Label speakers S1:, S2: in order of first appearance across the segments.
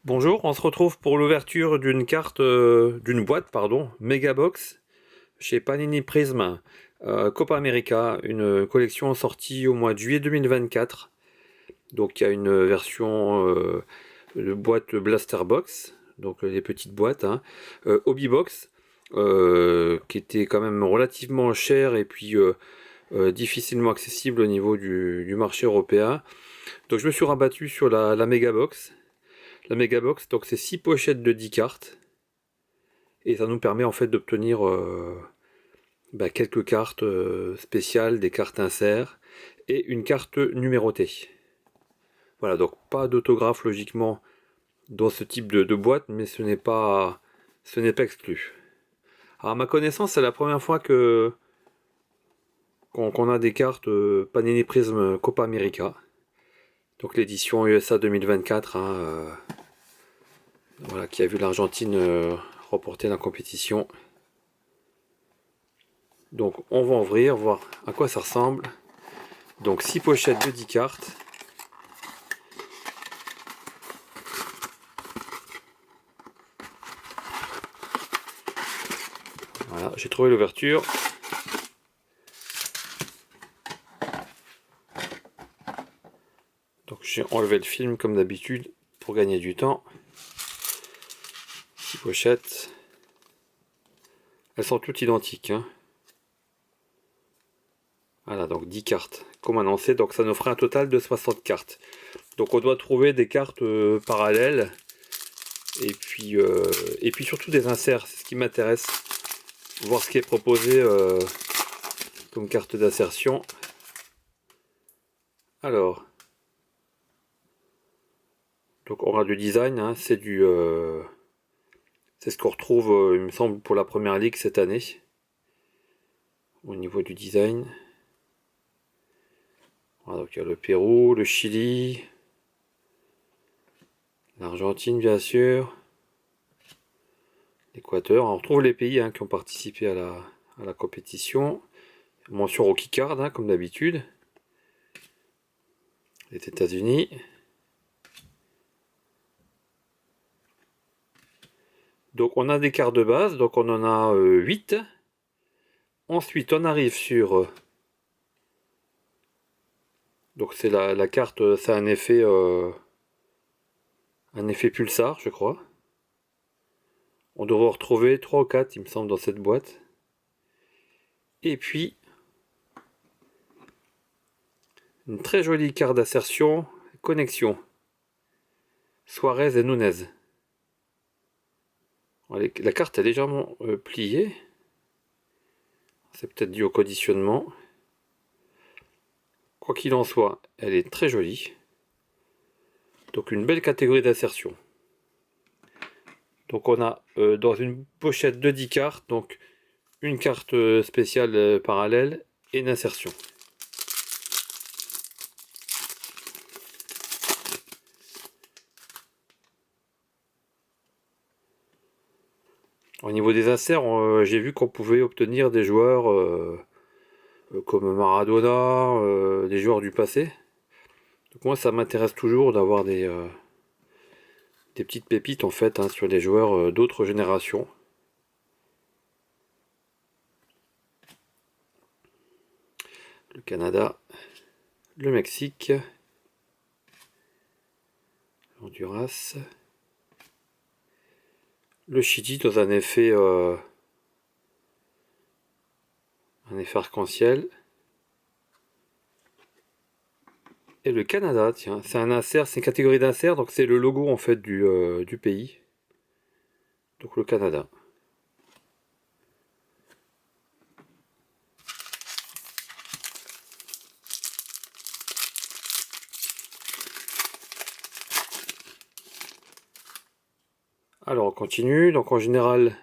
S1: Bonjour, on se retrouve pour l'ouverture d'une boîte, pardon, Megabox chez Panini Prism, Copa América, une collection sortie au mois de juillet 2024. Donc il y a une version de boîte Blaster Box, donc les petites boîtes, hein, Hobby Box, qui était quand même relativement cher et puis difficilement accessible au niveau du marché européen. Donc je me suis rabattu sur la Megabox. La Megabox, donc c'est 6 pochettes de 10 cartes. Et ça nous permet en fait d'obtenir quelques cartes spéciales, des cartes inserts et une carte numérotée. Voilà, donc pas d'autographe logiquement dans ce type de boîte, mais ce n'est pas exclu. Alors à ma connaissance, c'est la première fois qu'on a des cartes Panini Prism Copa América. Donc l'édition USA 2024, hein, voilà, qui a vu l'Argentine remporter la compétition. Donc on va ouvrir, voir à quoi ça ressemble. Donc 6 pochettes de 10 cartes. Voilà, j'ai trouvé l'ouverture. Donc j'ai enlevé le film comme d'habitude pour gagner du temps. 6 pochettes. Elles sont toutes identiques, hein. Voilà, donc 10 cartes, comme annoncé. Donc ça nous fera un total de 60 cartes. Donc on doit trouver des cartes parallèles. Et puis surtout des inserts, c'est ce qui m'intéresse. Voir ce qui est proposé comme carte d'insertion. Alors, donc on aura du design, hein, c'est ce qu'on retrouve, il me semble, pour la première ligue cette année. Au niveau du design. Voilà, donc il y a le Pérou, le Chili, l'Argentine bien sûr, l'Équateur. On retrouve les pays qui ont participé à la compétition. Mention Rookie Card, hein, comme d'habitude. Les États-Unis. Donc on a des cartes de base, donc on en a 8. Ensuite on arrive sur... donc c'est la carte, c'est un effet pulsar, je crois. On devrait retrouver 3 ou 4, il me semble, dans cette boîte. Et puis, une très jolie carte d'assertion, connexion. Suarez et Nunez. La carte est légèrement pliée. C'est peut-être dû au conditionnement. Quoi qu'il en soit, elle est très jolie. Donc une belle catégorie d'assertion. Donc on a dans une pochette de 10 cartes, donc une carte spéciale parallèle et une insertion. Au niveau des inserts, j'ai vu qu'on pouvait obtenir des joueurs comme Maradona, des joueurs du passé. Donc moi ça m'intéresse toujours d'avoir des petites pépites en fait, hein, sur des joueurs d'autres générations. Le Canada, le Mexique, l'Honduras, le Chili dans un effet arc-en-ciel. Et le Canada, tiens, c'est un insert, c'est une catégorie d'insert, donc c'est le logo en fait du pays. Donc le Canada. Alors on continue, donc en général,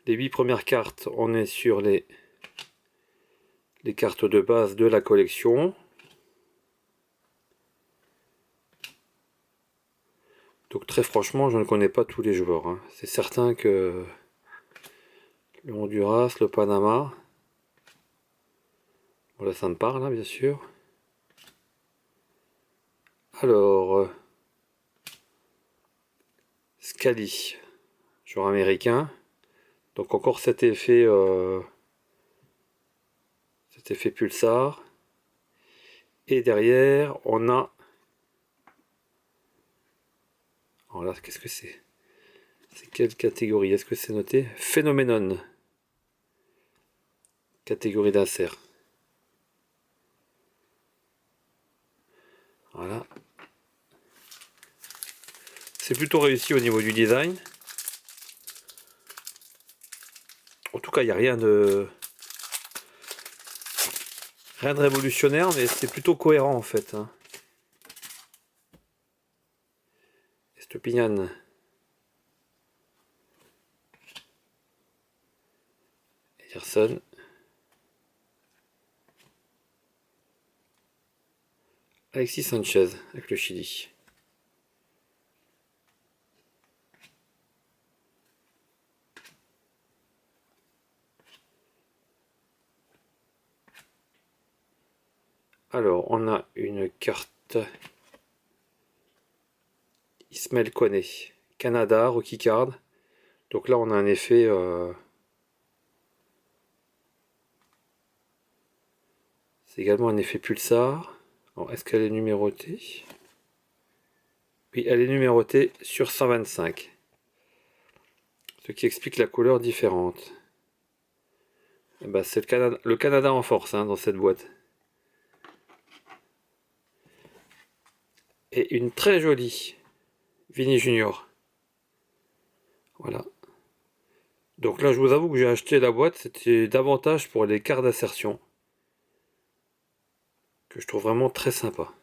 S1: les 8 premières cartes, on est sur les cartes de base de la collection. Donc très franchement, je ne connais pas tous les joueurs, hein. C'est certain que le Honduras, le Panama, bon là ça me parle, hein, bien sûr. Alors, Scali, joueur américain. Donc encore cet effet pulsar. Et derrière, on a... Alors là, qu'est-ce que c'est? C'est quelle catégorie? Est-ce que c'est noté? Phénoménon. Catégorie d'insert. Voilà. C'est plutôt réussi au niveau du design. En tout cas, il n'y a rien de révolutionnaire, mais c'est plutôt cohérent en fait. Hein. Estopignan. Ederson. Alexis Sanchez avec le Chili. Alors, on a une carte Ismaël Koné, Canada, Rookie Card. Donc là, on a un effet... C'est également un effet pulsar. Est-ce qu'elle est numérotée? Oui, elle est numérotée sur 125. Ce qui explique la couleur différente. Et bah, c'est le Canada en force hein, dans cette boîte. Et une très jolie Vini Junior. Voilà. Donc là, je vous avoue que j'ai acheté la boîte, c'était davantage pour les cartes d'assertion. Que je trouve vraiment très sympa.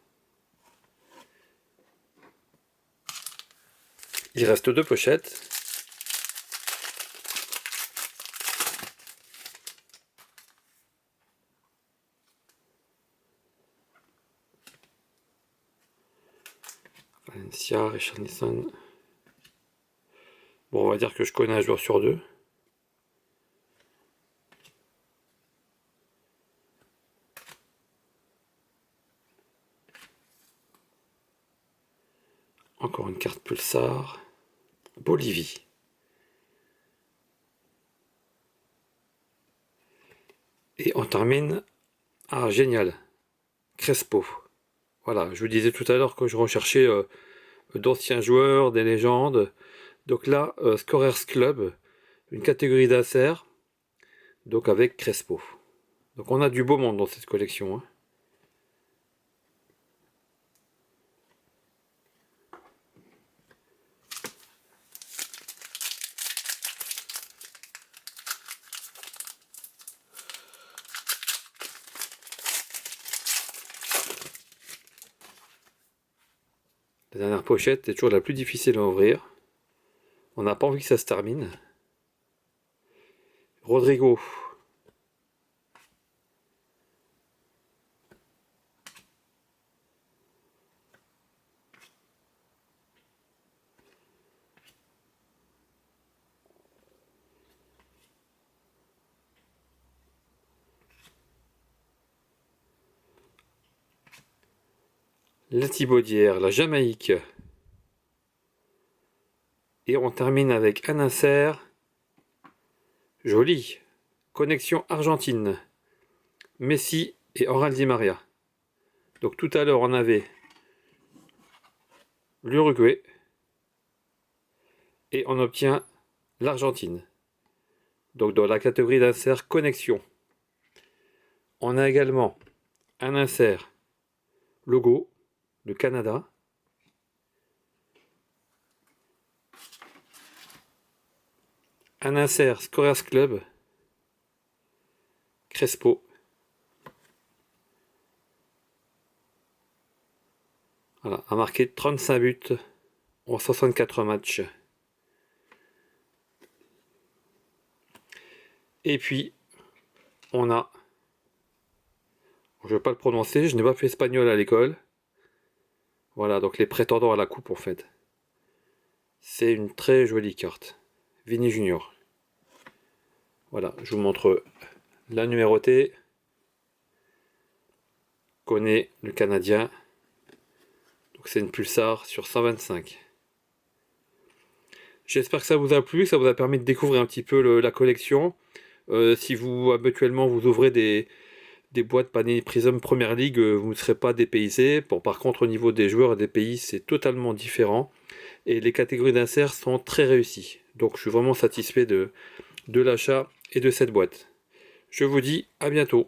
S1: Il reste 2 pochettes. Valencia, Richarlison. Bon, on va dire que je connais un joueur sur 2. Encore une carte pulsar. Bolivie. Et on termine. Ah, génial. Crespo. Voilà, je vous disais tout à l'heure que je recherchais d'anciens joueurs, des légendes. Donc là, Scorers Club, une catégorie d'insert. Donc avec Crespo. Donc on a du beau monde dans cette collection. Hein. La dernière pochette est toujours la plus difficile à ouvrir. On n'a pas envie que ça se termine. Rodrigo. La Thibaudière, la Jamaïque. Et on termine avec un insert. Joli. Connexion Argentine. Messi et Oral Di Maria. Donc tout à l'heure on avait l'Uruguay. Et on obtient l'Argentine. Donc dans la catégorie d'insert connexion. On a également un insert logo, le Canada. Un insert Scorers Club, Crespo. Voilà, a marqué 35 buts en 64 matchs. Et puis, on a, je ne vais pas le prononcer, je n'ai pas fait espagnol à l'école. Voilà, donc les prétendants à la coupe en fait. C'est une très jolie carte. Vini Junior. Voilà, je vous montre la numérotée. Connaît le Canadien. Donc c'est une pulsar sur 125. J'espère que ça vous a plu, que ça vous a permis de découvrir un petit peu la collection. Si vous habituellement vous ouvrez des boîtes Panini Prism Première Ligue, vous ne serez pas dépaysé. Bon, par contre, au niveau des joueurs et des pays, c'est totalement différent. Et les catégories d'inserts sont très réussies. Donc je suis vraiment satisfait de l'achat et de cette boîte. Je vous dis à bientôt.